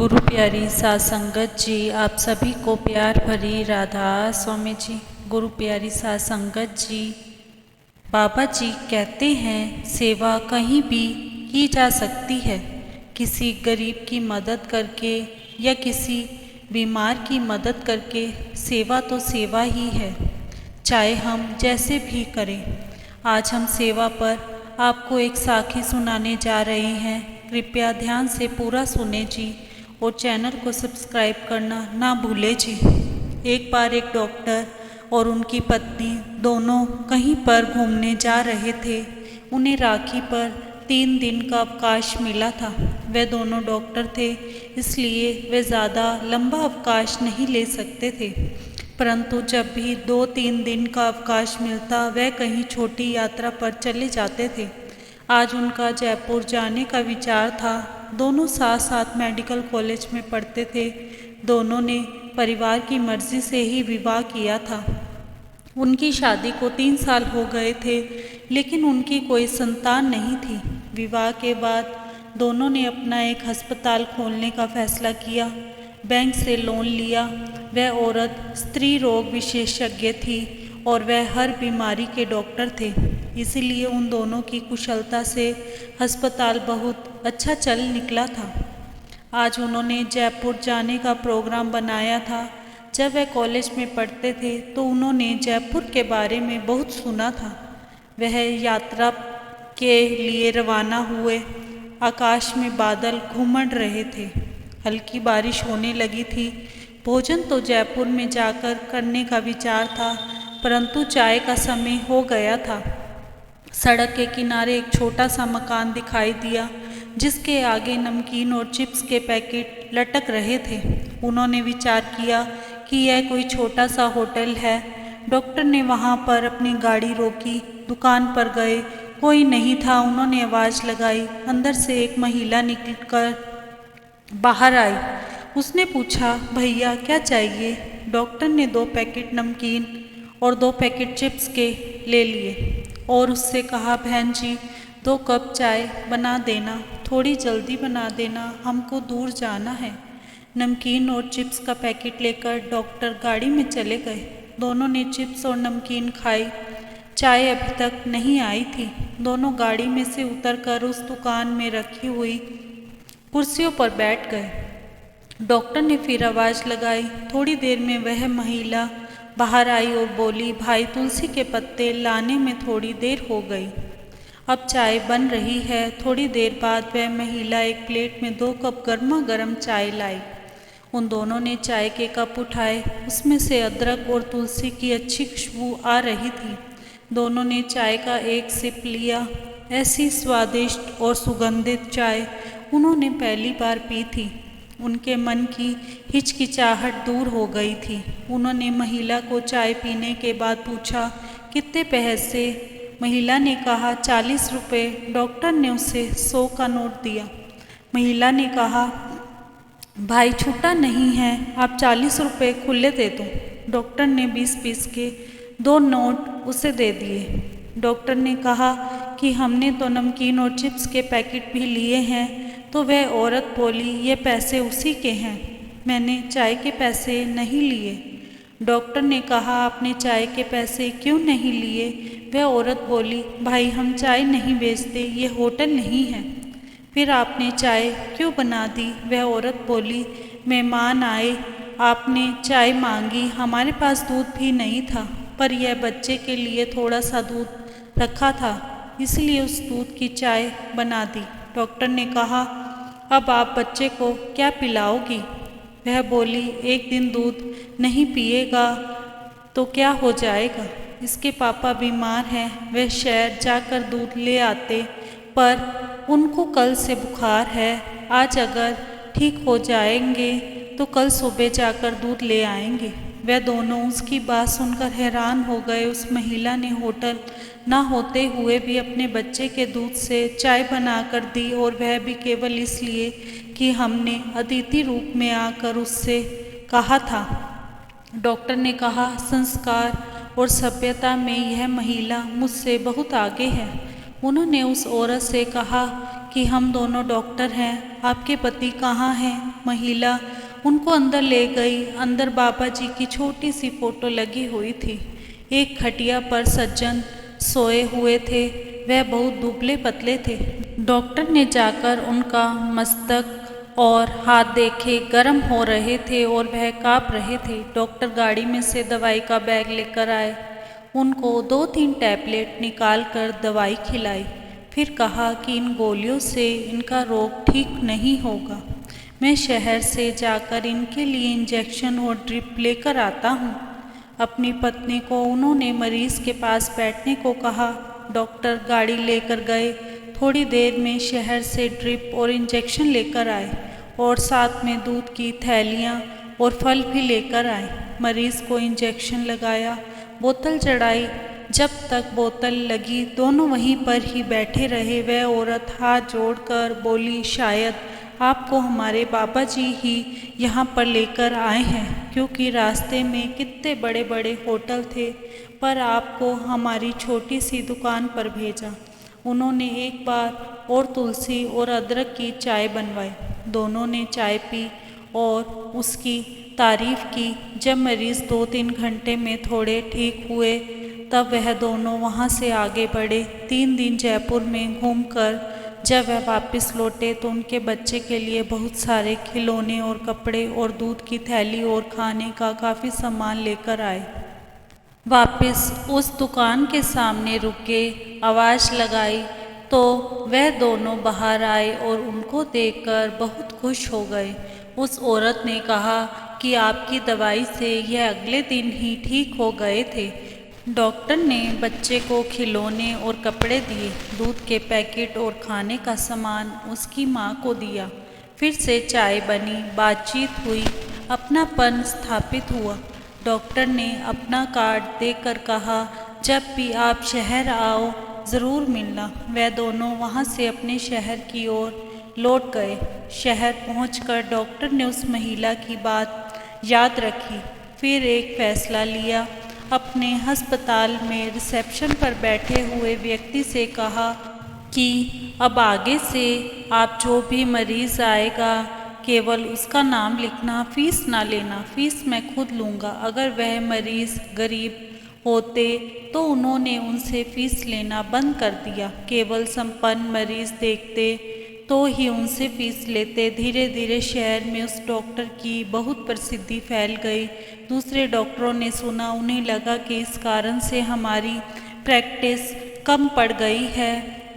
गुरु प्यारी साध संगत जी, आप सभी को प्यार भरी राधा स्वामी जी। गुरु प्यारी साध संगत जी, बाबा जी कहते हैं सेवा कहीं भी की जा सकती है। किसी गरीब की मदद करके या किसी बीमार की मदद करके सेवा तो सेवा ही है, चाहे हम जैसे भी करें। आज हम सेवा पर आपको एक साखी सुनाने जा रहे हैं। कृपया ध्यान से पूरा सुने जी और चैनल को सब्सक्राइब करना ना भूले जी। एक बार एक डॉक्टर और उनकी पत्नी दोनों कहीं पर घूमने जा रहे थे। उन्हें राखी पर 3 दिन का अवकाश मिला था। वे दोनों डॉक्टर थे, इसलिए वे ज़्यादा लंबा अवकाश नहीं ले सकते थे, परंतु जब भी 2-3 दिन का अवकाश मिलता वे कहीं छोटी यात्रा पर चले जाते थे। आज उनका जयपुर जाने का विचार था। दोनों साथ साथ मेडिकल कॉलेज में पढ़ते थे। दोनों ने परिवार की मर्जी से ही विवाह किया था। उनकी शादी को 3 साल हो गए थे, लेकिन उनकी कोई संतान नहीं थी। विवाह के बाद दोनों ने अपना एक अस्पताल खोलने का फैसला किया। बैंक से लोन लिया। वह औरत स्त्री रोग विशेषज्ञ थी और वह हर बीमारी के डॉक्टर थे, इसीलिए उन दोनों की कुशलता से अस्पताल बहुत अच्छा चल निकला था। आज उन्होंने जयपुर जाने का प्रोग्राम बनाया था। जब वह कॉलेज में पढ़ते थे तो उन्होंने जयपुर के बारे में बहुत सुना था। वह यात्रा के लिए रवाना हुए। आकाश में बादल घुमड़ रहे थे। हल्की बारिश होने लगी थी। भोजन तो जयपुर में जाकर करने का विचार था, परंतु चाय का समय हो गया था। सड़क के किनारे एक छोटा सा मकान दिखाई दिया, जिसके आगे नमकीन और चिप्स के पैकेट लटक रहे थे। उन्होंने विचार किया कि यह कोई छोटा सा होटल है। डॉक्टर ने वहां पर अपनी गाड़ी रोकी। दुकान पर गए, कोई नहीं था। उन्होंने आवाज़ लगाई। अंदर से एक महिला निकलकर बाहर आई। उसने पूछा, भैया क्या चाहिए? डॉक्टर ने 2 पैकेट नमकीन और 2 पैकेट चिप्स के ले लिए और उससे कहा, बहन जी 2 कप चाय बना देना, थोड़ी जल्दी बना देना, हमको दूर जाना है। नमकीन और चिप्स का पैकेट लेकर डॉक्टर गाड़ी में चले गए। दोनों ने चिप्स और नमकीन खाई। चाय अभी तक नहीं आई थी। दोनों गाड़ी में से उतरकर उस दुकान में रखी हुई कुर्सियों पर बैठ गए। डॉक्टर ने फिर आवाज़ लगाई। थोड़ी देर में वह महिला बाहर आई और बोली, भाई तुलसी के पत्ते लाने में थोड़ी देर हो गई, अब चाय बन रही है। थोड़ी देर बाद वह महिला एक प्लेट में 2 कप गर्मा गर्म चाय लाई। उन दोनों ने चाय के कप उठाए। उसमें से अदरक और तुलसी की अच्छी खुशबू आ रही थी। दोनों ने चाय का एक सिप लिया। ऐसी स्वादिष्ट और सुगंधित चाय उन्होंने पहली बार पी थी। उनके मन की हिचकिचाहट दूर हो गई थी। उन्होंने महिला को चाय पीने के बाद पूछा, कितने पैसे? महिला ने कहा, 40 रुपये। डॉक्टर ने उसे 100 का नोट दिया। महिला ने कहा, भाई छूटा नहीं है, आप 40 रुपये खुले दे दो। डॉक्टर ने 20-20 के 2 नोट उसे दे दिए। डॉक्टर ने कहा कि हमने तो नमकीन और चिप्स के पैकेट भी लिए हैं। तो वह औरत बोली, ये पैसे उसी के हैं, मैंने चाय के पैसे नहीं लिए। डॉक्टर ने कहा, आपने चाय के पैसे क्यों नहीं लिए? वह औरत बोली, भाई हम चाय नहीं बेचते, ये होटल नहीं है। फिर आपने चाय क्यों बना दी? वह औरत बोली, मेहमान आए, आपने चाय मांगी, हमारे पास दूध भी नहीं था, पर यह बच्चे के लिए थोड़ा सा दूध रखा था, इसलिए उस दूध की चाय बना दी। डॉक्टर ने कहा, अब आप बच्चे को क्या पिलाओगी? वह बोली, एक दिन दूध नहीं पिएगा तो क्या हो जाएगा? इसके पापा बीमार हैं, वह शहर जाकर दूध ले आते, पर उनको कल से बुखार है। आज अगर ठीक हो जाएंगे तो कल सुबह जाकर दूध ले आएंगे। वह दोनों उसकी बात सुनकर हैरान हो गए। उस महिला ने होटल ना होते हुए भी अपने बच्चे के दूध से चाय बनाकर दी, और वह भी केवल इसलिए कि हमने अतिथि रूप में आकर उससे कहा था। डॉक्टर ने कहा, संस्कार और सभ्यता में यह महिला मुझसे बहुत आगे है। उन्होंने उस औरत से कहा कि हम दोनों डॉक्टर हैं, आपके पति कहाँ हैं? महिला उनको अंदर ले गई। अंदर बाबा जी की छोटी सी फोटो लगी हुई थी। एक खटिया पर सज्जन सोए हुए थे। वह बहुत दुबले पतले थे। डॉक्टर ने जाकर उनका मस्तक और हाथ देखे, गर्म हो रहे थे और वह काँप रहे थे। डॉक्टर गाड़ी में से दवाई का बैग लेकर आए। उनको 2-3 टैबलेट निकाल कर दवाई खिलाई। फिर कहा कि इन गोलियों से इनका रोग ठीक नहीं होगा। मैं शहर से जाकर इनके लिए इंजेक्शन और ड्रिप लेकर आता हूँ। अपनी पत्नी को उन्होंने मरीज के पास बैठने को कहा। डॉक्टर गाड़ी लेकर गए। थोड़ी देर में शहर से ड्रिप और इंजेक्शन लेकर आए और साथ में दूध की थैलियाँ और फल भी लेकर आए। मरीज को इंजेक्शन लगाया, बोतल चढ़ाई। जब तक बोतल लगी दोनों वहीं पर ही बैठे रहे। वह औरत हाथ जोड़कर बोली, शायद आपको हमारे बाबा जी ही यहाँ पर लेकर आए हैं, क्योंकि रास्ते में कितने बड़े बड़े होटल थे, पर आपको हमारी छोटी सी दुकान पर भेजा। उन्होंने एक बार और तुलसी और अदरक की चाय बनवाई। दोनों ने चाय पी और उसकी तारीफ़ की। जब मरीज़ 2-3 घंटे में थोड़े ठीक हुए तब वह दोनों वहाँ से आगे बढ़े। 3 दिन जयपुर में घूमकर जब वह वापस लौटे तो उनके बच्चे के लिए बहुत सारे खिलौने और कपड़े और दूध की थैली और खाने का काफ़ी सामान लेकर आए। वापस उस दुकान के सामने रुके, आवाज़ लगाई तो वह दोनों बाहर आए और उनको देखकर बहुत खुश हो गए। उस औरत ने कहा कि आपकी दवाई से यह अगले दिन ही ठीक हो गए थे। डॉक्टर ने बच्चे को खिलौने और कपड़े दिए। दूध के पैकेट और खाने का सामान उसकी माँ को दिया। फिर से चाय बनी, बातचीत हुई, अपनापन स्थापित हुआ। डॉक्टर ने अपना कार्ड देकर कहा, जब भी आप शहर आओ ज़रूर मिलना। वह दोनों वहाँ से अपने शहर की ओर लौट गए। शहर पहुंचकर डॉक्टर ने उस महिला की बात याद रखी। फिर एक फ़ैसला लिया। अपने अस्पताल में रिसेप्शन पर बैठे हुए व्यक्ति से कहा कि अब आगे से आप जो भी मरीज़ आएगा केवल उसका नाम लिखना, फ़ीस ना लेना। फ़ीस मैं खुद लूँगा। अगर वह मरीज़ गरीब होते तो उन्होंने उनसे फ़ीस लेना बंद कर दिया। केवल संपन्न मरीज़ देखते तो ही उनसे फ़ीस लेते। धीरे धीरे शहर में उस डॉक्टर की बहुत प्रसिद्धि फैल गई। दूसरे डॉक्टरों ने सुना। उन्हें लगा कि इस कारण से हमारी प्रैक्टिस कम पड़ गई है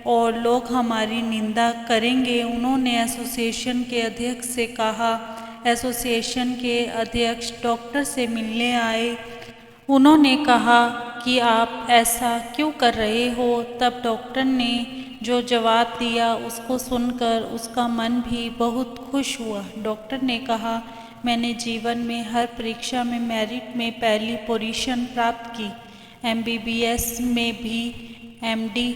और लोग हमारी निंदा करेंगे। उन्होंने एसोसिएशन के अध्यक्ष से कहा। एसोसिएशन के अध्यक्ष डॉक्टर से मिलने आए। उन्होंने कहा कि आप ऐसा क्यों कर रहे हो। तब डॉक्टर ने जो जवाब दिया उसको सुनकर उसका मन भी बहुत खुश हुआ। डॉक्टर ने कहा, मैंने जीवन में हर परीक्षा में मेरिट में पहली पोजीशन प्राप्त की। MBBS में भी, MD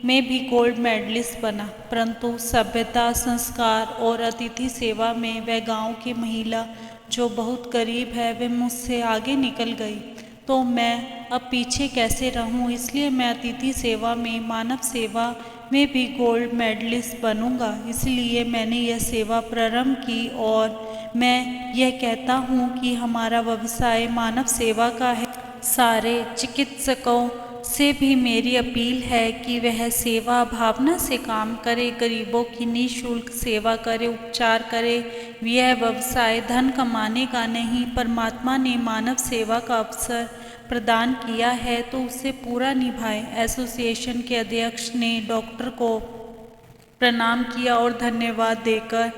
में भी गोल्ड मेडलिस्ट बना, परंतु सभ्यता, संस्कार और अतिथि सेवा में वह गांव की महिला जो बहुत गरीब है वह मुझसे आगे निकल गई। तो मैं अब पीछे कैसे रहूं। इसलिए मैं अतिथि सेवा में, मानव सेवा में भी गोल्ड मेडलिस्ट बनूंगा। इसलिए मैंने यह सेवा प्रारंभ की और मैं यह कहता हूं कि हमारा व्यवसाय मानव सेवा का है। सारे चिकित्सकों से भी मेरी अपील है कि वह सेवा भावना से काम करे, गरीबों की निःशुल्क सेवा करे, उपचार करे। यह व्यवसाय धन कमाने का नहीं, परमात्मा ने मानव सेवा का अवसर प्रदान किया है तो उसे पूरा निभाएं। एसोसिएशन के अध्यक्ष ने डॉक्टर को प्रणाम किया और धन्यवाद देकर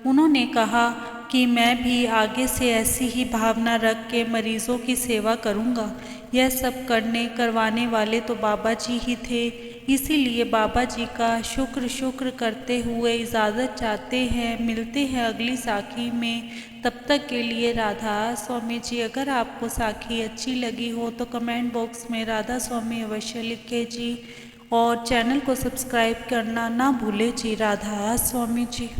उन्होंने कहा कि मैं भी आगे से ऐसी ही भावना रख के मरीज़ों की सेवा करूंगा। यह सब करवाने वाले तो बाबा जी ही थे। इसीलिए बाबा जी का शुक्र करते हुए इजाज़त चाहते हैं। मिलते हैं अगली साखी में। तब तक के लिए राधा स्वामी जी। अगर आपको साखी अच्छी लगी हो तो कमेंट बॉक्स में राधा स्वामी अवश्य लिखें जी और चैनल को सब्सक्राइब करना ना भूलें जी। राधा स्वामी जी।